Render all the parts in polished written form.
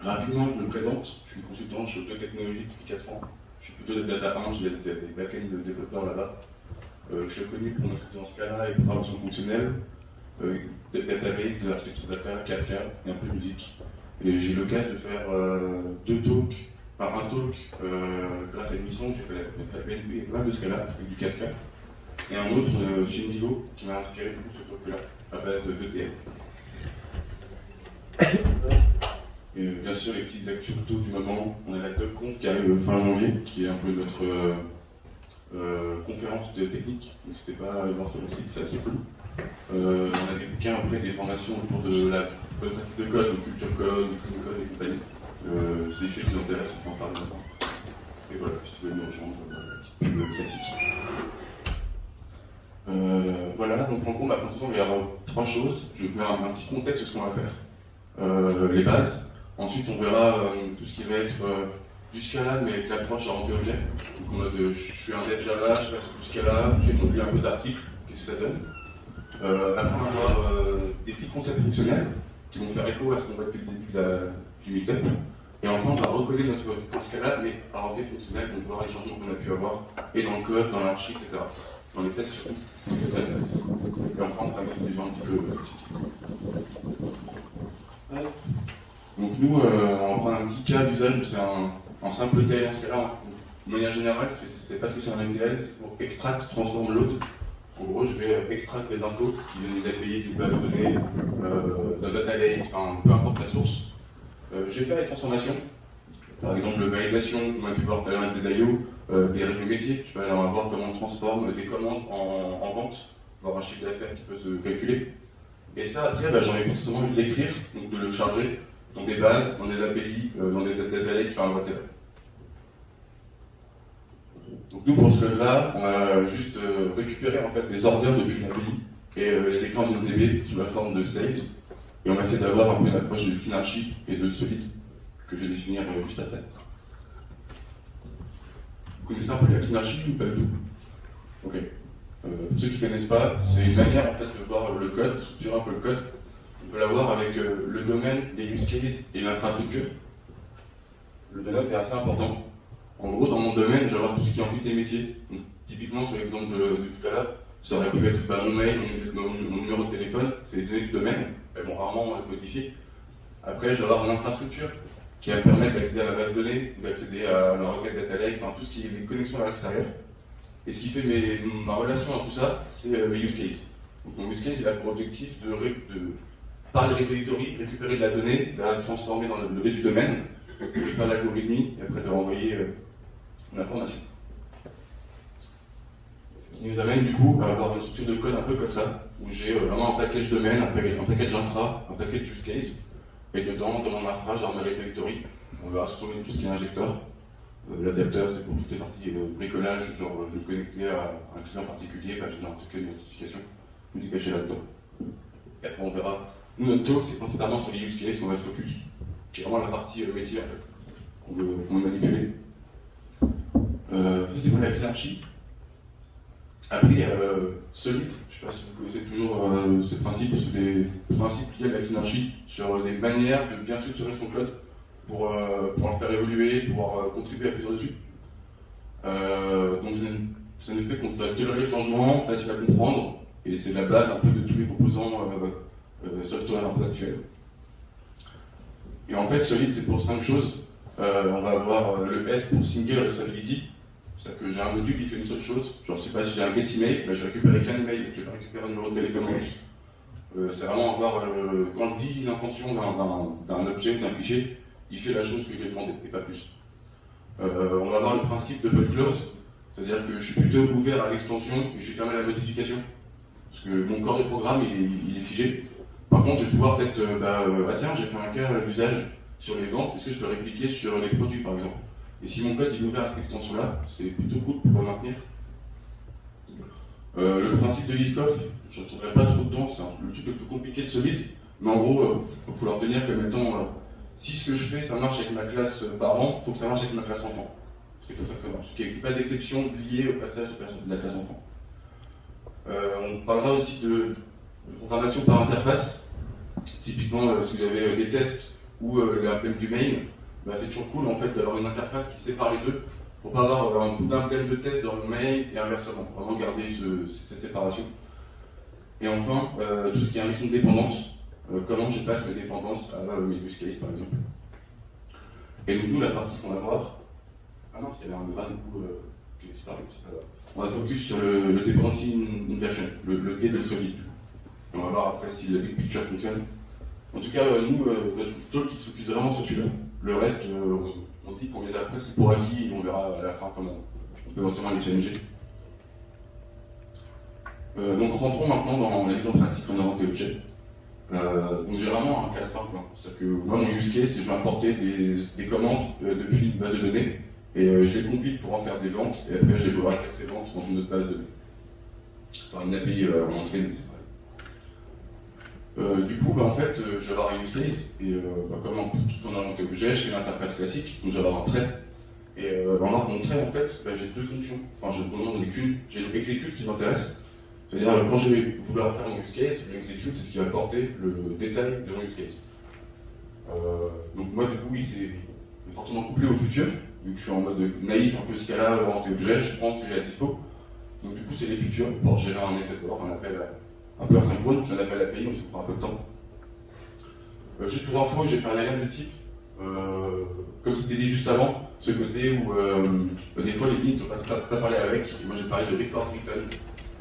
Rapidement, je me présente. Je suis consultant chez Auto Technologies depuis 4 ans. Je suis plutôt de data 1, j'ai des back-end développeurs là-bas. Je suis connu pour mon expérience Scala et programmation fonctionnelle, database, architecture data, Kafka et un peu de musique. Et j'ai eu l'occasion de faire deux talks, enfin un talk grâce à une mission que j'ai fait la BNP et pas mal de Scala avec du Kafka. Et un autre chez Nivo qui m'a inspiré du coup ce talk-là à base de TF. Et bien sûr, les petites actus plutôt du moment, on a la DocConf qui arrive fin janvier, qui est un peu notre conférence de technique. N'hésitez pas à aller voir sur le site, c'est assez cool. On a des bouquins après, des formations autour de la bonne pratique de code, de culture code, de clean code et compagnie. C'est des choses qui nous intéressent, on peut en parler maintenant. Et voilà, si tu veux nous rejoindre, petite pub classique. Voilà, donc en gros, ma présentation, il va y avoir 3 choses. Je vais vous faire un petit contexte de ce qu'on va faire. Les bases. Ensuite, on verra tout ce qui va être du Scala, mais avec l'approche orientée-objet. Donc en mode, je suis un dev Java, je passe du Scala, j'ai lu un peu d'articles, qu'est-ce que ça donne. Après, on va avoir des petits concepts fonctionnels qui vont faire écho à ce qu'on voit depuis le début du meetup. Et enfin, on va recoder notre Scala, mais orienté fonctionnel, donc voir les changements qu'on a pu avoir, et dans le code, dans l'archi, etc. Dans les tests surtout. Et enfin, on va mettre des gens un petit peu Donc nous, on prend un petit cas d'usage, c'est un simple ETL en Scala. De manière générale, c'est pas ce que c'est un ETL, c'est pour extract, transform, load. En gros, je vais extract les infos qui viennent des API, d'une base de données, d'un data lake, enfin peu importe la source. Je vais faire les transformations. Par exemple, validation, comme on a pu voir tout à l'heure avec ZIO, des règles métiers. Je vais aller voir comment on transforme des commandes en vente, voir un chiffre d'affaires qui peut se calculer. Et ça, après, j'en ai potentiellement de l'écrire, donc de le charger dans des bases, dans des API, dans des data lakes, enfin whatever. Donc nous, pour ce code-là, on va juste récupérer en fait des orders depuis une API et les écrire dans une DB sous la forme de sales. Et on va essayer d'avoir un peu une approche de clean archi et de solide que je vais définir juste après. Vous connaissez un peu la clean archi ou pas du tout? Ok. Pour ceux qui ne connaissent pas, c'est une manière en fait de voir le code, de structurer un peu le code. On peut l'avoir avec le domaine, les use cases et l'infrastructure. Le domaine est assez important. En gros, dans mon domaine, je vais avoir tout ce qui est entité métier. Donc, typiquement, sur l'exemple de tout à l'heure, ça aurait pu être mon mail, mon numéro de téléphone, c'est les données du domaine, mais bon, rarement modifiées. Après, je vais avoir mon infrastructure qui va me permettre d'accéder à ma base de données, d'accéder à la requête data lake, enfin tout ce qui est les connexions à l'extérieur. Et ce qui fait ma relation à tout ça, c'est mes use cases. Donc mon use case, il a pour objectif par le repository, récupérer de la donnée, de la transformer dans le données du domaine, de faire l'algorithmie, et après de renvoyer l'information. Ce qui nous amène du coup à avoir une structure de code un peu comme ça, où j'ai vraiment un package domaine, un package infra, un package use case, et dedans, dans mon infra, j'ai un repository. On va associer tout ce qui est injecteur. L'adapteur, c'est pour toutes les parties bricolage, genre je vais me connecter à un client particulier, j'ai un token de notification, tout est caché là-dedans. Et après on verra. Nous, notre talk, c'est principalement sur les use cases qu'on va se focus, qui est vraiment la partie métier en fait, qu'on veut manipuler. Ça c'est pour la clean archi. Après, il y a Solid, je ne sais pas si vous connaissez toujours ce principe, c'est des principes liés à la clean archi, sur des manières de bien structurer son code pour le faire évoluer, pouvoir contribuer à plusieurs dessus. Donc ça nous fait qu'on va tolérer les changements, facile à comprendre, et c'est la base un peu de tous les composants software un peu actuels. Et en fait, Solid, c'est pour 5 choses. On va avoir le S pour Single Readability, c'est-à-dire que j'ai un module qui fait une seule chose. Genre, je sais pas si j'ai un get email, je récupère qu'un email, je vais pas récupérer un numéro de téléphone en plus. C'est vraiment avoir, quand je dis l'intention d'un objet, d'un fichier, il fait la chose que j'ai demandé, et pas plus. On va avoir le principe de open close, c'est-à-dire que je suis plutôt ouvert à l'extension et je suis fermé à la modification. Parce que mon corps de programme, il est figé. Par contre, je vais pouvoir peut-être, ah tiens, j'ai fait un cas d'usage sur les ventes, est-ce que je peux répliquer sur les produits, par exemple? Et si mon code est ouvert à cette extension-là, c'est plutôt cool pour le maintenir. Le principe de list-off, je ne rentrerai pas trop dedans, c'est le truc le plus compliqué de Solid, mais en gros, il faut leur tenir comme étant, si ce que je fais, ça marche avec ma classe parent, il faut que ça marche avec ma classe enfant. C'est comme ça que ça marche. Il n'y a pas d'exception liée au passage de la classe enfant. On parlera aussi de programmation par interface. Typiquement, si vous avez des tests ou l'emblème du main, bah, c'est toujours cool en fait d'avoir une interface qui sépare les deux pour pas avoir un bout d'emblème de test dans le main et inversement, vraiment garder cette séparation. Et enfin, tout ce qui est un de dépendance, comment je passe mes dépendances à mes use cases par exemple. Et donc nous, la partie qu'on va voir, ah non, il y avait un bras du coup qui est disparu, c'est pas grave. On va focus sur le dependency inversion, le D de solide. Et on va voir après si la big picture fonctionne. En tout cas, nous, notre talk qui se focus vraiment sur celui-là. Le reste, on dit qu'on les a presque pour acquis et on verra à la fin comment on peut éventuellement les challenger. Donc rentrons maintenant dans la mise en pratique en orienté objet. Donc j'ai vraiment un cas simple, hein. C'est-à-dire que moi mon use case c'est que je vais importer des commandes depuis une base de données et je les compile pour en faire des ventes et après je vais racker ces ventes dans une autre base de données. Enfin une API en entrée, mais c'est pareil. Du coup, en fait, je vais avoir un use case et comme tout en orienté objet, je fais l'interface classique, donc je vais avoir un trait. Et dans l'ordre de mon trait, en fait, j'ai deux fonctions. Enfin, je ne demande qu'une. J'ai l'execute qui m'intéresse. C'est-à-dire, quand je vais vouloir faire mon use case, l'execute, c'est ce qui va porter le détail de mon use case. Donc moi, du coup, il s'est fortement couplé au futur, vu que je suis en mode naïf, un peu Scala, orienté objet, je prends ce que j'ai à dispo. Donc du coup, c'est les futurs pour gérer un effet de bord, un appel un peu asynchrone, je l'appelle API, donc ça prend un peu de temps. Juste pour info, j'ai fait un alias de type, comme c'était dit juste avant, ce côté où des fois les lignes ne sont pas parler avec, et moi j'ai parlé de record return.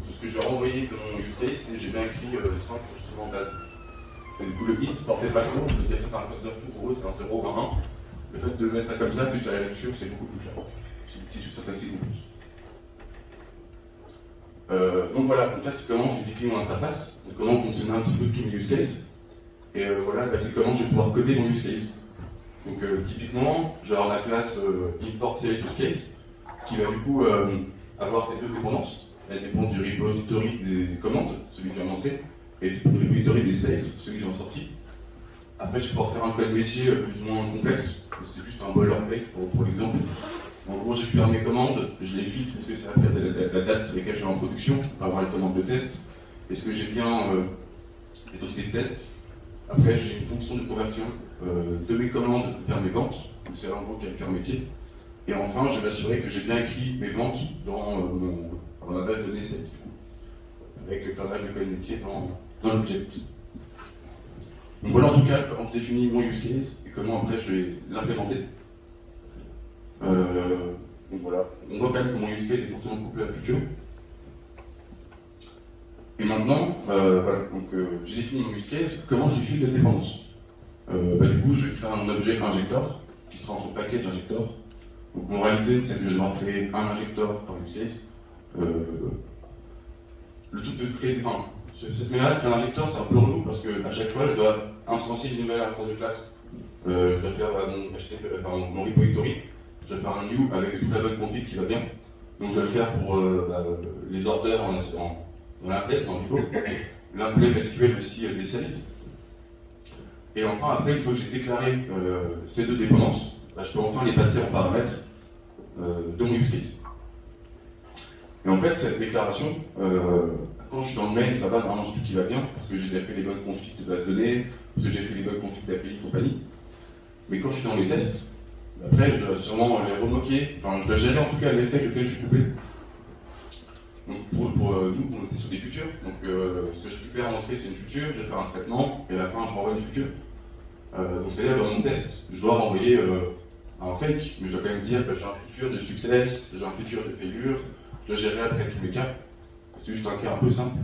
Ce que je vais renvoyer dans mon use case, c'est j'ai bien écrit 5 instruments d'AS. Et du coup, le hit portait pas trop, je veux dire ça fait un code d'heure tout gros, c'est un 0 ou un 1. Le fait de mettre ça comme ça, suite à la lecture, c'est beaucoup plus clair. C'est une petite syntaxique en plus. Donc voilà, donc là c'est comment j'ai défini mon interface, donc comment fonctionnait un petit peu tous mes use cases. Et voilà, bah, c'est comment je vais pouvoir coder mon use case. Donc typiquement, je vais avoir la classe import select use case, qui va du coup avoir ces deux dépendances. Elle dépend du repository des commandes, celui que j'ai montré, et du repository des sales, celui que j'ai en sorti. Après, je vais pouvoir faire un code métier plus ou moins complexe, c'est juste un boilerplate pour l'exemple. En gros, je récupère mes commandes, je les filtre, est-ce que ça va faire la date sur laquelle je suis en production, pour avoir les commandes de test, est-ce que j'ai bien les entités de test. Après, j'ai une fonction de conversion de mes commandes vers mes ventes, donc c'est en gros quel cœur métier. Et enfin, je vais m'assurer que j'ai bien écrit mes ventes dans ma base de données set, avec pas mal de code métier dans l'object. Donc voilà en tout cas comment je définis mon use case et comment après je vais l'implémenter. Donc voilà, on voit quand même que mon use case est fortement couplé à futur. Et maintenant, voilà, donc j'ai défini mon use case, comment je définis la dépendance. Du coup, je vais créer un objet injector qui sera en son package injector. Donc en réalité, c'est que je vais devoir créer un injector par use case. Le truc de créer des. Enfin, cette manière-là, créer un injecteur, c'est un peu relou parce que à chaque fois, je dois instancier une nouvelle instance de classe. Je dois faire mon repository, je dois faire un new avec toute la bonne config qui va bien. Donc je vais le faire pour les orders dans l'appel, dans l'IPO, l'appel SQL aussi des sales. Et enfin, après, une fois que j'ai déclaré ces deux dépendances, je peux enfin les passer en paramètres de mon use case. Et en fait, cette déclaration, quand je suis dans le main, ça va, normalement j'ai tout qui va bien, parce que j'ai fait les bonnes configs de base de données, parce que j'ai fait les bonnes configs d'API et compagnie. Mais quand je suis dans les tests, après, je dois sûrement les remoquer, enfin, je dois gérer en tout cas l'effet que je suis couplé. Donc pour nous, on était sur des futurs, donc ce que je récupère en entrée, c'est une future, je vais faire un traitement, et à la fin, je renvoie une future. Donc c'est-à-dire dans mon test, je dois renvoyer un fake, mais je dois quand même dire que j'ai un futur de succès, j'ai un futur de failure, je dois gérer après tous les cas. C'est juste un cas un peu simple.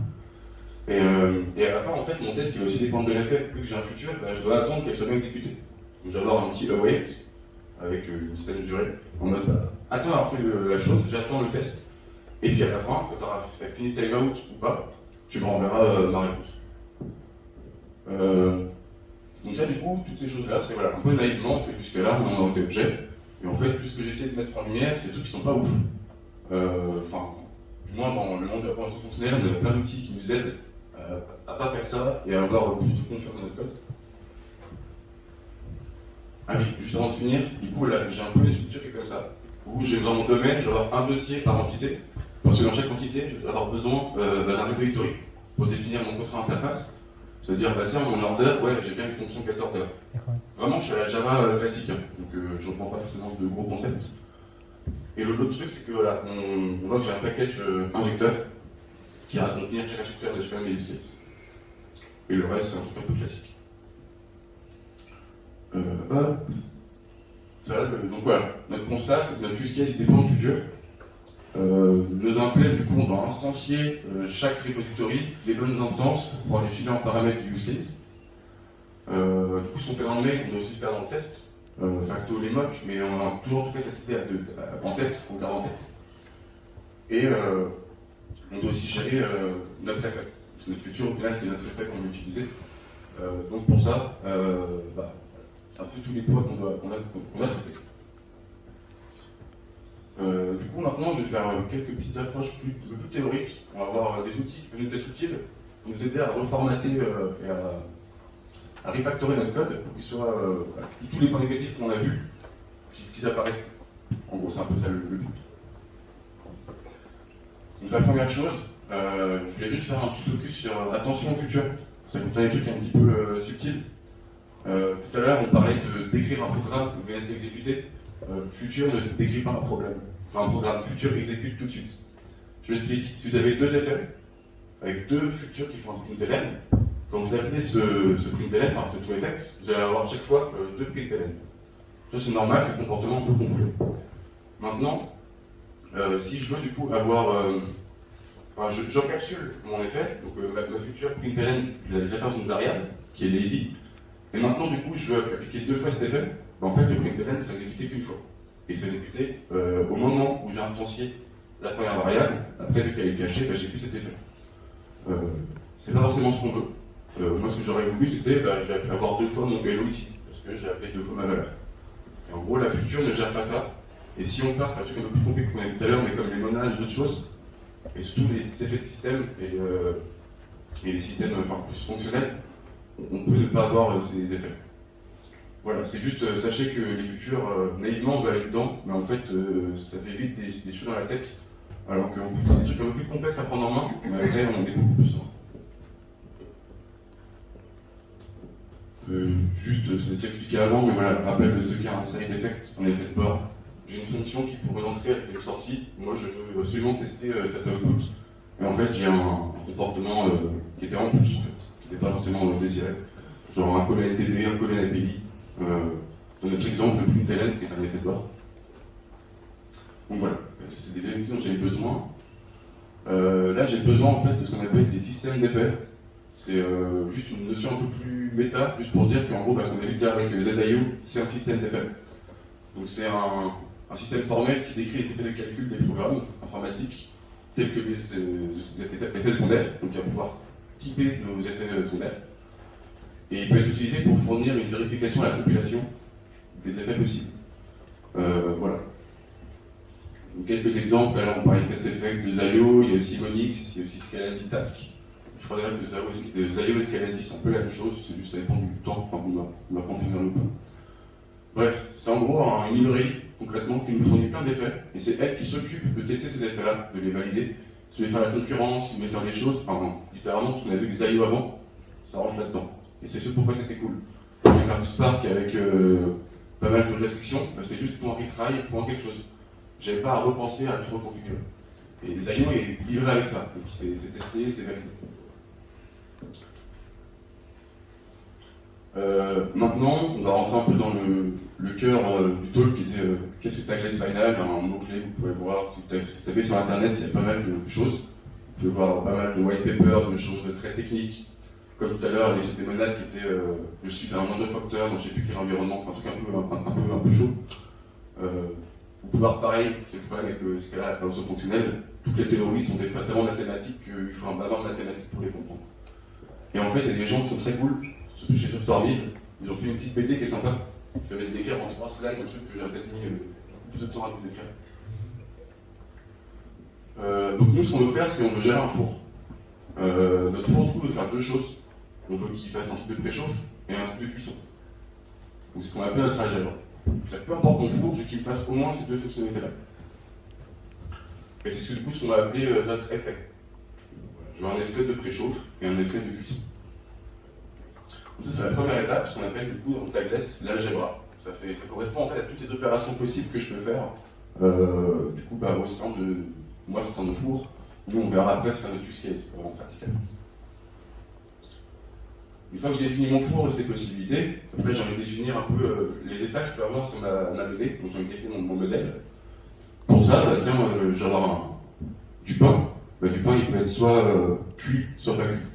Et à la fin, en fait, mon test qui va aussi dépendre de l'effet, vu que j'ai un futur, je dois attendre qu'elle soit bien exécutée. Donc je vais avoir un petit await avec une certaine durée, en mode attends avoir fait la chose, j'attends le test, et puis à la fin, quand tu auras fini timeout ou pas, tu me renverras ma réponse. Donc ça, du coup, toutes ces choses-là, c'est voilà, un peu naïvement, on fait jusque là, on est en orienté objet, et en fait, tout ce que j'essaie de mettre en lumière, c'est des trucs qui sont pas ouf. Enfin, du moins dans le monde de la programmation fonctionnelle, on a plein d'outils qui nous aident à pas faire ça et à avoir plus de confiance dans notre code. Ah oui, juste avant de finir, du coup là j'ai un peu une structure qui est comme ça, où j'ai dans mon domaine, je vais avoir un dossier par entité, parce que dans chaque entité, je vais avoir besoin d'un repository pour définir mon contrat interface. C'est-à-dire, bah tiens, mon order, ouais, j'ai bien une fonction getOrder. Vraiment, je suis à la Java classique, hein, donc je ne reprends pas forcément de gros concepts. Et l'autre truc, c'est que voilà, on voit que j'ai un package injecteur qui va contenir chaque injecteur d'HTML et use case. Et le reste, c'est un truc un peu classique. Hop. Ça, donc voilà, notre constat, c'est que notre use case dépend du futur. Nos implets, du coup, on doit instancier chaque repository, les bonnes instances, pour pouvoir les filer en paramètres du use case. Du coup, ce qu'on fait dans le mail, on doit aussi le faire dans le test. Facto les mocks, mais on a toujours en tout cas cette idée en tête, on garde en tête. Et on doit aussi gérer notre effet. Parce que notre futur, au final, c'est notre effet qu'on va utiliser. Donc pour ça, c'est un peu tous les poids qu'on a traités. Du coup, maintenant, je vais faire quelques petites approches plus théoriques. On va avoir des outils qui peuvent nous être utiles pour nous aider à reformater et à refactorer notre code pour qu'il soit tous les points négatifs qu'on a vus, qu'ils apparaissent. En gros, c'est un peu ça le but. Donc la première chose, je voulais juste faire un petit focus sur attention au futur. Ça coûte des trucs un petit peu subtils. Tout à l'heure, on parlait de d'écrire un programme VS d'exécuter. Futur ne décrit pas un problème. Enfin, un programme futur exécute tout de suite. Je m'explique. Si vous avez deux effets, avec deux futurs qui font un println, quand vous appelez ce println, enfin ce toEffect, vous allez avoir à chaque fois deux println. Ça c'est normal, c'est le comportement qu'on voulait. Maintenant, si je veux du coup avoir... j'encapsule mon effet, donc ma future println, je l'ai déjà fait dans une variable, qui est lazy, et maintenant du coup je veux appliquer deux fois cet effet, en fait le println sera exécuté qu'une fois. Et c'est exécuté au moment où j'ai instancié la première variable, après vu qu'elle est cachée, j'ai plus cet effet. C'est pas forcément ce qu'on veut. Moi ce que j'aurais voulu c'était, je vais avoir deux fois mon hello ici, parce que j'ai appelé deux fois ma valeur. Et en gros la future ne gère pas ça, et si on passe par un truc un peu plus compliqué qu'on a vu tout à l'heure, mais comme les monades et d'autres choses, et surtout les effets de système et les systèmes plus fonctionnels, on peut ne pas avoir ces effets. Voilà, c'est juste, sachez que les futurs, naïvement, on va aller dedans, mais en fait, ça fait vite des choses dans la tête, alors que c'est des trucs un peu plus complexes à prendre en main, mais après, on est beaucoup plus simple. Juste, c'est déjà expliqué avant, mais voilà, rappel de ce qu'est un side effect, un effet de bord. J'ai une fonction qui, pour une entrée, elle fait une sortie. Moi, je veux absolument tester cet output. Et en fait, j'ai un comportement qui était en plus, en fait, qui n'était pas forcément désiré. Genre un colon NTB, un colon API. Dans notre exemple, le println qui est un effet de bord. Donc voilà, c'est des éléments dont j'ai besoin. Là, j'ai besoin en fait de ce qu'on appelle des systèmes d'effets. C'est juste une notion un peu plus méta, juste pour dire qu'en gros, parce qu'on a vu déjà avec le ZIO, c'est un système d'effets. Donc c'est un système formel qui décrit les effets de calcul des programmes informatiques, tels que les effets secondaires, donc il va pouvoir typer nos effets secondaires. Et il peut être utilisé pour fournir une vérification à la compilation des effets possibles. Voilà. Donc, quelques exemples, alors on parlait de TestEffect, de Zayo, il y a aussi Monix, il y a aussi Scalasi Task. Je crois d'ailleurs que Zayo et Scalasi sont un peu la même chose, c'est juste ça dépend du temps, enfin on va confirmer le point. Bref, c'est en gros une librairie, concrètement, qui nous fournit plein d'effets, et c'est elle qui s'occupe de tester ces effets-là, de les valider. Si vous voulez faire la concurrence, si vous voulez faire des choses, enfin, littéralement, ce qu'on a vu avec Zayo avant, ça rentre là-dedans. Et c'est ce pourquoi c'était cool. On pouvait faire du Spark avec pas mal de restrictions, c'était juste pour un retry, pour quelque chose. J'avais pas à repenser à tout reconfigurer. Et Zayo est livré avec ça, donc c'est testé, c'est validé. Maintenant, on va rentrer un peu dans le cœur du talk qui était qu'est-ce que tagless final, un mot-clé, vous pouvez voir, si vous tapez sur internet, il y a pas mal de choses. Vous pouvez voir pas mal de white paper, de choses très techniques. Comme tout à l'heure, c'était des monades qui étaient je suis un nombre de facteurs dans je ne sais plus quel environnement, enfin un truc un peu chaud. Vous pouvez voir pareil, c'est le problème avec ce cas-là, la prévention fonctionnelle, toutes les théories sont des fois tellement mathématiques qu'il faut un background mathématique pour les comprendre. Et en fait, il y a des gens qui sont très cool, surtout chez Software, ils ont fait une petite BD qui est sympa. Je vais le décrire en 3 slides, un truc que j'aurais peut-être mis plus de temps à vous décrire. Donc nous, ce qu'on veut faire, c'est qu'on veut gérer un four. Notre four, du coup, veut faire deux choses. On veut qu'il fasse un truc de préchauffe et un truc de cuisson. Donc c'est ce qu'on appelle un trajet. Peu importe mon four, je veux qu'il me fasse au moins ces deux fonctionnalités-là. Et c'est du coup ce qu'on va appeler notre effet. Je veux un effet de préchauffe et un effet de cuisson. Ça, c'est la première étape, ce qu'on appelle du coup dans Tagless l'algèbre. Ça correspond en fait à toutes les opérations possibles que je peux faire du coup au sein de moi c'est un four. Nous on verra après c'est un use case vraiment pratique. Une fois que j'ai défini mon four et ses possibilités, après j'ai envie de définir un peu les états que je peux avoir sur ma BD, donc j'ai envie de définir mon modèle. Pour ça, tiens, je vais avoir du pain. Du pain il peut être soit cuit, soit pas cuit.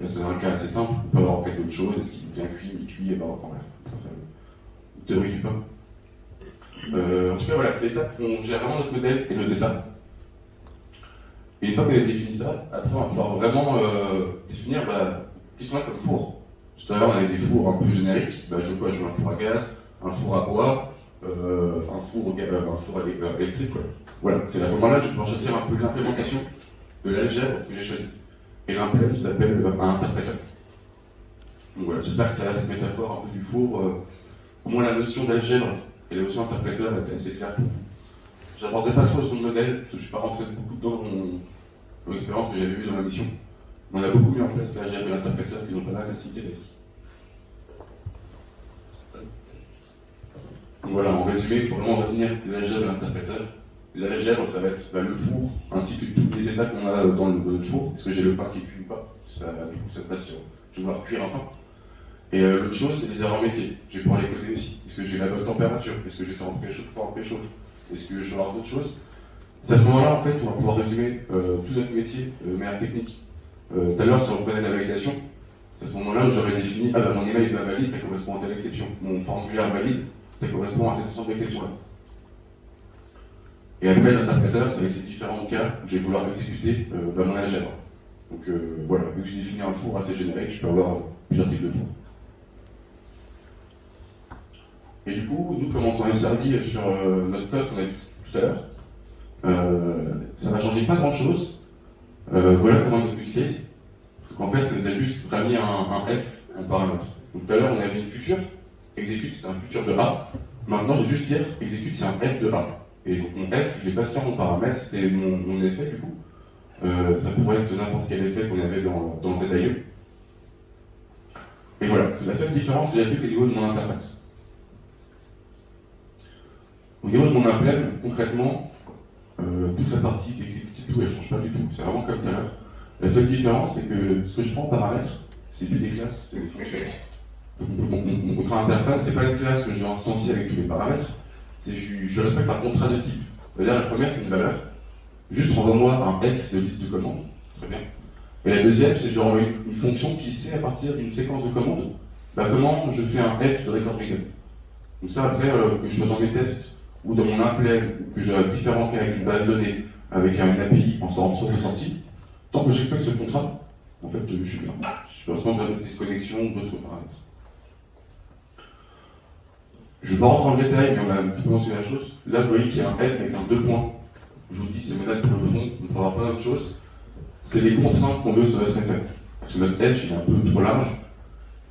Là c'est un cas assez simple, on peut avoir peut-être d'autres choses, est-ce qu'il est bien cuit, mi-cuit, et enfin bref. Théorie du pain. En tout cas, voilà, c'est l'étape où on gère vraiment notre modèle et nos états. Et une fois qu'on a défini ça, après on va pouvoir vraiment définir qu'est-ce qu'on a comme four. Tout à l'heure, on avait des fours un peu génériques. Je veux quoi? Je veux un four à gaz, un four à bois, un four électrique. Quoi. Voilà, c'est à ce moment-là que je vais pouvoir choisir un peu l'implémentation de l'algèbre que j'ai choisi. Et l'implément s'appelle un interpréteur. Donc voilà, j'espère que tu as cette métaphore un peu du four. Au moins la notion d'algèbre et la notion d'interpréteur est assez claire pour vous. Je n'aborderai pas trop le son de modèle, parce que je ne suis pas rentré beaucoup dedans dans l'expérience que j'avais eue dans ma mission. Mais on a beaucoup mis en place l'algèbre et l'interpréteur qui n'ont pas la facilité d'être. Donc voilà, en résumé, il faut vraiment retenir l'algèbre et l'interpréteur. L'algèbre, ça va être le four, ainsi que tous les états qu'on a dans notre four. Est-ce que j'ai le pain qui cuit ou pas? Ça, du coup, ça passe sur. Je vais devoir cuire un pain. Et l'autre chose, c'est les erreurs métiers. Je vais pouvoir les coder aussi. Est-ce que j'ai la bonne température? Est-ce que j'ai en préchauffe, pas en préchauffe? Est-ce que je vais avoir d'autres choses? C'est à ce moment-là, en fait, on va pouvoir résumer tout notre métier de manière technique. Tout à l'heure, si on reprenait la validation, c'est à ce moment-là où j'aurais défini mon email est pas valide, ça correspond à telle exception. Mon formulaire valide, ça correspond à cette sorte d'exception-là. Et après, les interpréteurs, ça va être les différents cas où je vais vouloir exécuter mon algèbre. Donc voilà, vu que j'ai défini un four assez générique, je peux avoir plusieurs types de fours. Et du coup, nous, comment on s'en est servi sur notre code qu'on a vu tout à l'heure, ça va changer pas grand-chose. Voilà comment notre use case. Donc en fait, ça nous a juste ramené un f, un paramètre. Donc tout à l'heure, on avait une future, exécute, c'est un futur de A. Maintenant, je vais juste dire, exécute, c'est un f de A. Et donc mon f, je l'ai passé en mon paramètre, c'était mon effet du coup. Ça pourrait être n'importe quel effet qu'on avait dans ZIE. Et voilà, c'est la seule différence que j'ai vue au niveau de mon interface. Au niveau de mon implème, concrètement, toute la partie qui exécute tout, elle ne change pas du tout. C'est vraiment comme tout à l'heure. La seule différence, c'est que ce que je prends en paramètre, c'est plus des classes, c'est des fonctions. Donc mon contrat interface, c'est pas une classe que je dois instancier avec tous les paramètres, c'est je respecte un contrat de type. C'est-à-dire la première, c'est une valeur. Juste renvoie-moi un f de liste de commandes. Très bien. Et la deuxième, c'est que je dois envoyer une fonction qui sait à partir d'une séquence de commandes, comment je fais un f de record reason. Donc ça, après, que je sois dans mes tests, ou dans mon implème, que j'ai différents cas avec une base de données, avec une API en source de sortie, tant que j'expecte ce contrat, en fait, je suis bien. Je peux recevoir des connexions ou d'autres paramètres. Je ne vais pas rentrer dans le détail, mais on a un petit peu mentionné la chose. Là, vous voyez qu'il y a un F avec un 2 points. Je vous dis, c'est modèle pour le fond, on peut avoir plein d'autres choses. C'est les contraintes qu'on veut sur notre effet. Parce que notre F, il est un peu trop large.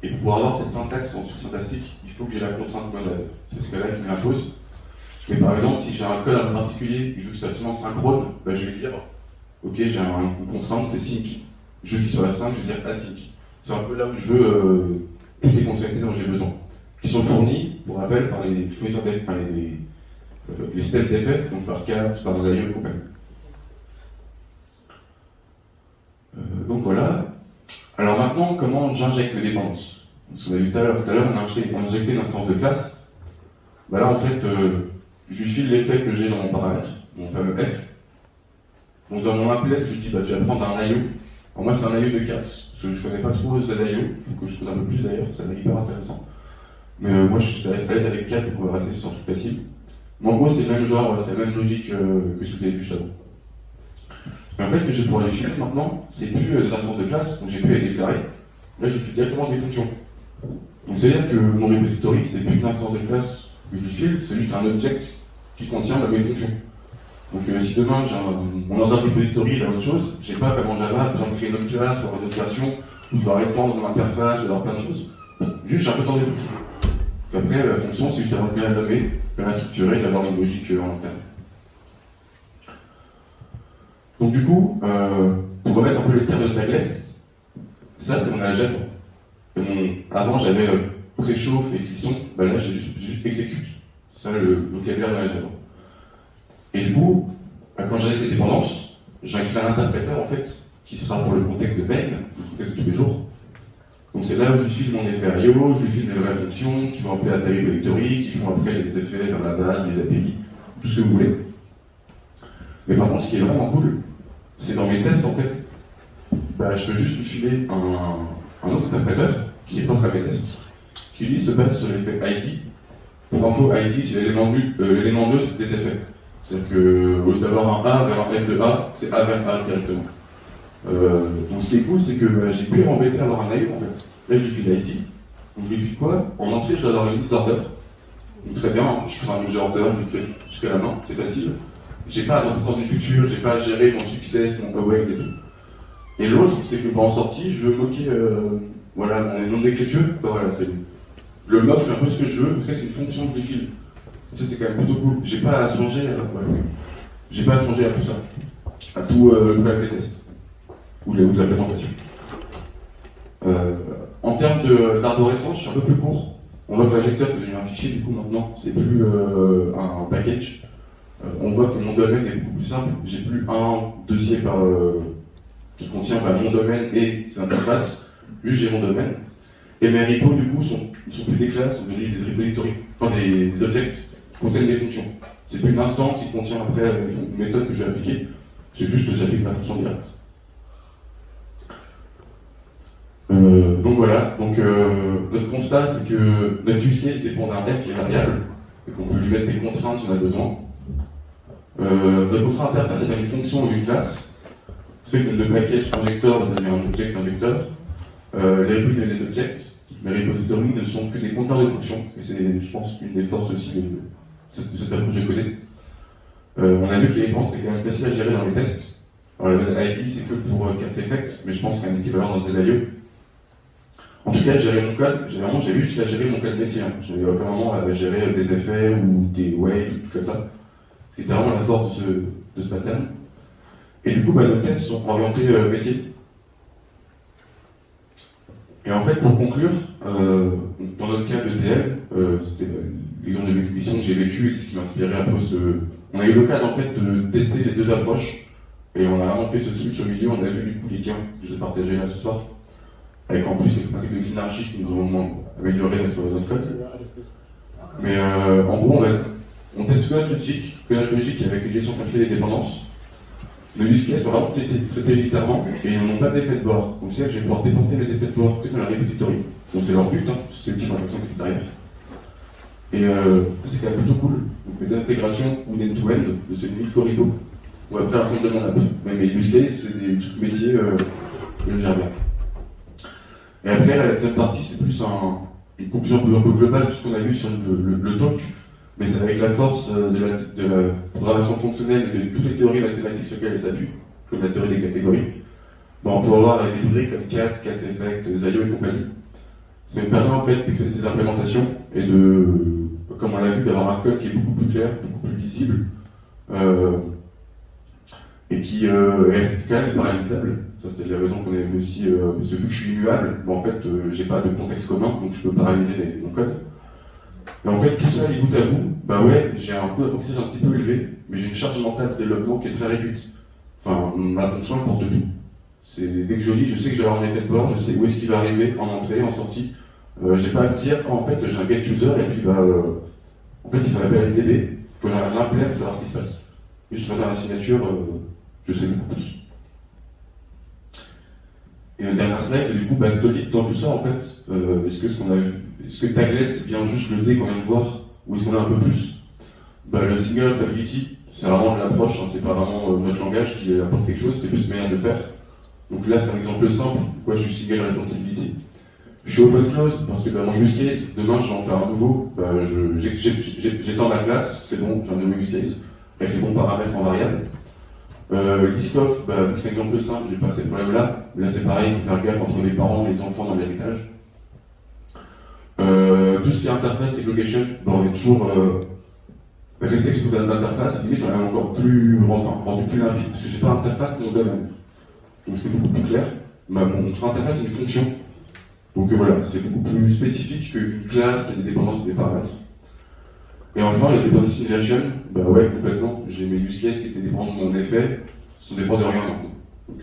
Et pour pouvoir avoir cette syntaxe en syntastique, il faut que j'ai la contrainte modèle. C'est ce cas-là qui me l'impose. Mais par exemple, si j'ai un code un peu particulier et que je veux que c'est absolument synchrone, je vais dire, ok, j'ai une contrainte, c'est sync. Je clique sur la 5, je vais dire async. C'est un peu là où je veux toutes les fonctionnalités dont j'ai besoin, qui sont fournies, pour rappel, par les fournisseurs d'effets, enfin les systèmes d'effets, donc par CAT, par ZIE et compagnie. Donc voilà. Alors maintenant, comment j'injecte mes dépendances? Parce qu'on a vu tout à l'heure, on a injecté une instance de classe. Là, en fait, je lui file l'effet que j'ai dans mon paramètre, mon fameux f. Donc dans mon applet, je dis, tu vas prendre un IO. Alors moi, c'est un IO de 4, parce que je connais pas trop ZIO, il faut que je code un peu plus d'ailleurs, ça va être hyper intéressant. Mais moi, je suis à l'aise avec 4, donc on va rester sur un truc facile. Mais en gros, c'est le même genre, c'est la même logique que ce que vous avez vu juste avant. Mais en fait, ce que je vais pouvoir les filer maintenant, c'est plus des instances de classe, donc j'ai pu les déclarer. Là, je fais directement des fonctions. Donc c'est-à-dire que mon repository, c'est plus une instance de classe que je lui file, c'est juste un object qui contient mes fonctions. Donc si demain j'ai mon order repository, là autre chose, je sais pas comment Java, besoin de créer une autre classe, ou une autre version, ou je dois répondre dans l'interface, ou avoir plein de choses. Juste j'ai un peu de temps des fonctions. Puis après, la fonction, c'est juste d'avoir bien la nommer, bien la structurer, d'avoir une logique en interne. Donc du coup, pour remettre un peu les termes de Tagless, ça c'est mon algèbre. Et mon Avant, j'avais préchauffe et cuisson, bah là, j'ai juste exécute. C'est ça le vocabulaire de manager. Et du coup, quand j'arrive les dépendances, j'ai créé un interpréteur en fait, qui sera pour le contexte de mail, le contexte de tous les jours. Donc c'est là où je lui file mon effet IO, je lui file les vraies fonctions, qui vont appeler la taille directory, qui font après les effets dans la base, les API, tout ce que vous voulez. Mais par contre, ce qui est vraiment cool, c'est dans mes tests en fait, bah, je peux juste lui filer un autre interpréteur qui est propre à mes tests, qui lui se base sur l'effet ID. Pour info, ID c'est l'élément neutre des effets. C'est-à-dire qu'au lieu d'avoir un A vers un F de A, c'est A vers A directement. Donc ce qui est cool, c'est que j'ai pu m'embêter à avoir un IO en fait. Là je lui file l'ID. Donc je lui file quoi? En entrée, je dois avoir une liste d'orders. Donc très bien, je crée un user order, je l'écris jusqu'à la main, c'est facile. J'ai pas à dans du futur, j'ai pas à gérer mon success, mon await et tout. Et l'autre, c'est que en sortie, je veux moquer voilà, mon nom d'écriture. Ben voilà, c'est le mock, je fais un peu ce que je veux, en tout cas c'est une fonction que je lui file. Ça c'est quand même plutôt cool. J'ai pas à songer, j'ai pas à songer à tout ça, à tout le tests ou de l'implémentation. En termes d'arborescence, je suis un peu plus court. On voit que l'injecteur c'est devenu un fichier du coup maintenant, c'est plus un package. On voit que mon domaine est beaucoup plus simple. J'ai plus un dossier qui contient mon domaine et ses interfaces. Juste j'ai mon domaine. Et mes repos du coup sont plus des classes, sont devenus des repositories, enfin des objects qui contiennent des fonctions. C'est plus une instance qui contient après une méthode que je vais appliquer. C'est juste que j'applique ma fonction directe. Donc voilà, notre constat c'est que notre use case dépend d'un f qui est variable et qu'on peut lui mettre des contraintes si on a besoin. Notre contrainte interface est une fonction ou une classe. Ce fait que le package injector ça devient un object injecteur. Les repos deviennent des objects. Les repositories ne sont que des compteurs de fonctions. Et c'est, je pense, une des forces aussi de cette approche de coder. On a vu que les dépenses étaient quand même faciles à gérer dans les tests. Alors la ID c'est que pour cats effect, mais je pense qu'il y a un équivalent dans ZIO. En tout cas, gérer mon code, j'ai juste à gérer mon code métier. Je n'avais aucun moment à gérer des effets ou des weights ou tout comme ça. C'était vraiment la force de ce pattern. Et du coup, nos tests sont orientés métier. Et en fait, pour conclure, dans notre cas d'ETL, c'était l'exemple de mission que j'ai vécu, c'est ce qui m'a inspiré un peu On a eu l'occasion en fait de tester les deux approches, et on a vraiment fait ce switch au milieu, on a vu du coup les gains que je vais partager là ce soir, avec en plus les pratiques de cleanarchy qui nous ont amélioré notre code. Mais en gros, on teste que notre logique avec une gestion facile des dépendances. Nos use cases sont vraiment traités militairement et ils n'ont pas d'effet de bord. Donc c'est là que je vais pouvoir déporter mes effets de bord que dans la repository. Donc c'est leur but, c'est eux qui font l'action qui est derrière. Et ça c'est quand même plutôt cool. Donc des intégrations ou des end-to-end de ce mid-corridor. Ou après un compte de mon app. Mais mes use cases, c'est des trucs métiers que je gère bien. Et après, la deuxième partie, c'est plus une conclusion un peu globale de tout ce qu'on a vu sur le talk. Mais c'est avec la force de la programmation fonctionnelle et de toutes les théories mathématiques sur lesquelles elle s'appuie, comme la théorie des catégories. On peut avoir des librairies comme CATS, effect, ZIO et compagnie. Ça me permet en fait d'exploiter ces implémentations et comme on l'a vu, d'avoir un code qui est beaucoup plus clair, beaucoup plus lisible, et qui est assez scalable et parallélisable. Ça c'était la raison qu'on avait vu aussi, parce que vu que je suis immuable, en fait j'ai pas de contexte commun, donc je peux paralyser mon code. Et en fait, tout ça, les bout à bout, j'ai un coût d'apprentissage un petit peu élevé, mais j'ai une charge mentale de développement qui est très réduite. Enfin, ma fonction elle porte tout. Dès que je lis, je sais que j'ai un effet de bord, je sais où est-ce qu'il va arriver, en entrée, en sortie. J'ai pas à me dire, en fait, j'ai un get user, et puis en fait, il faut appeler à l'IDB, il faut l'impeler pour savoir ce qui se passe. Et je faire la signature, je sais beaucoup plus. Et le dernier slide, c'est du coup solide dans tout ça en fait. Est-ce que Tagless c'est bien juste le dé qu'on vient de voir, ou est-ce qu'on a un peu plus? Le single stability, c'est vraiment de l'approche, c'est pas vraiment notre langage qui apporte quelque chose, c'est plus une manière de faire. Donc là c'est un exemple simple, pourquoi je suis single responsibility. Je suis open close parce que dans mon use case, demain je vais en faire un nouveau, j'étends ma classe, c'est bon, j'ai un nouveau use case, avec les bons paramètres en variable. List-off, vu que c'est un exemple simple, j'ai pas ces problèmes-là. Là, c'est pareil, il faut faire gaffe entre les parents et les enfants dans l'héritage. Tout ce qui est interface et location, on est toujours resté exposé d'interface, limite on est même encore plus rendu plus limpide, parce que j'ai pas d'interface dans mon domaine. Donc c'est beaucoup plus clair. Mon interface c'est une fonction. Donc voilà, c'est beaucoup plus spécifique qu'une classe qui a des dépendances et des paramètres. Et enfin, la dependency inversion, bah ouais, complètement. J'ai mes use cases qui étaient dépendants de mon effet, sont dépendants de rien maintenant. Donc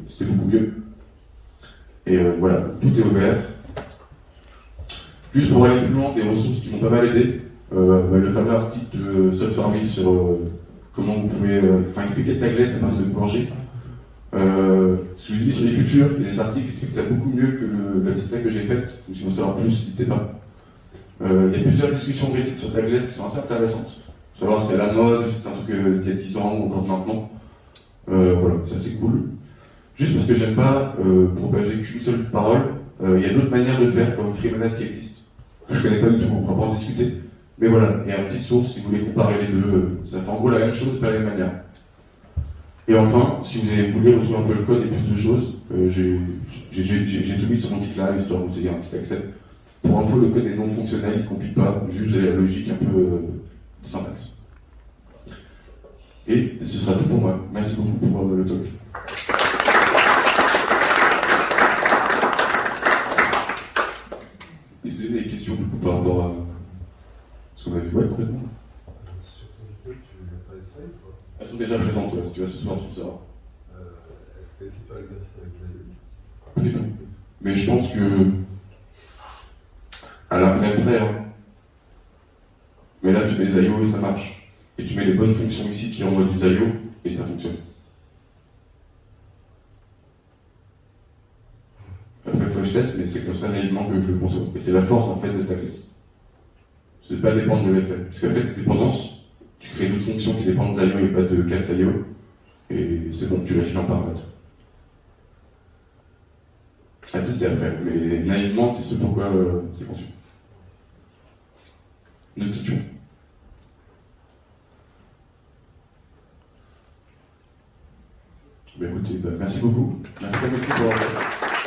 c'était beaucoup mieux. Et voilà, tout est ouvert. Juste pour aller plus loin, des ressources qui m'ont pas mal aidé. Le fameux article de Software Mill sur comment vous pouvez expliquer Tagless à partir de Bourget. Ce que je dis sur les futurs, il y a des articles qui expliquent ça beaucoup mieux que la petite que j'ai faite. Donc si vous voulez savoir plus, n'hésitez pas. Il y a plusieurs discussions Reddit sur Tagless qui sont assez intéressantes. Savoir si c'est la mode, si c'est un truc d'il y a 10 ans ou encore maintenant. Voilà, c'est assez cool. Juste parce que j'aime pas propager qu'une seule parole, il y a d'autres manières de faire, comme Freemanat qui existe, que je connais pas du tout, on va pas en discuter. Mais voilà, il y a une petite source, si vous voulez comparer les deux, ça fait en gros la même chose, pas la même manière. Et enfin, si vous voulez retrouver un peu le code et plus de choses, j'ai tout mis sur mon GitLab, histoire de vous ayez un petit accès. Pour info, le code est non fonctionnel, il ne compile pas, juste de la logique un peu de syntaxe. Et ce sera tout pour moi. Merci beaucoup pour le talk. Est-ce que vous avez des questions du coup, par rapport à ce qu'on a vu? Ouais, complètement. Sur ton vidéo, tu n'as pas les slides, quoi. Elles sont déjà présentes, ouais, si tu vas ce soir, tu le sauras. Est-ce que tu as essayé de faire l'exercice avec Xavier? Pas du tout. Mais je pense que. À la pleine près, hein. Mais là, tu mets des IO et ça marche. Et tu mets les bonnes fonctions ici qui envoient des IO et ça fonctionne. Après, il faut que je teste, mais c'est comme ça naïvement que je le conçois. Et c'est la force en fait de ta classe. C'est de ne pas dépendre de l'effet. Parce qu'après, tes dépendances, tu crées d'autres fonctions qui dépendent des IO et pas de 4 IO. Et c'est bon, tu l'affiles en paramètre. À tester après, mais naïvement, c'est ce pourquoi c'est conçu. Une autre question? Écoutez, merci beaucoup. Merci beaucoup pour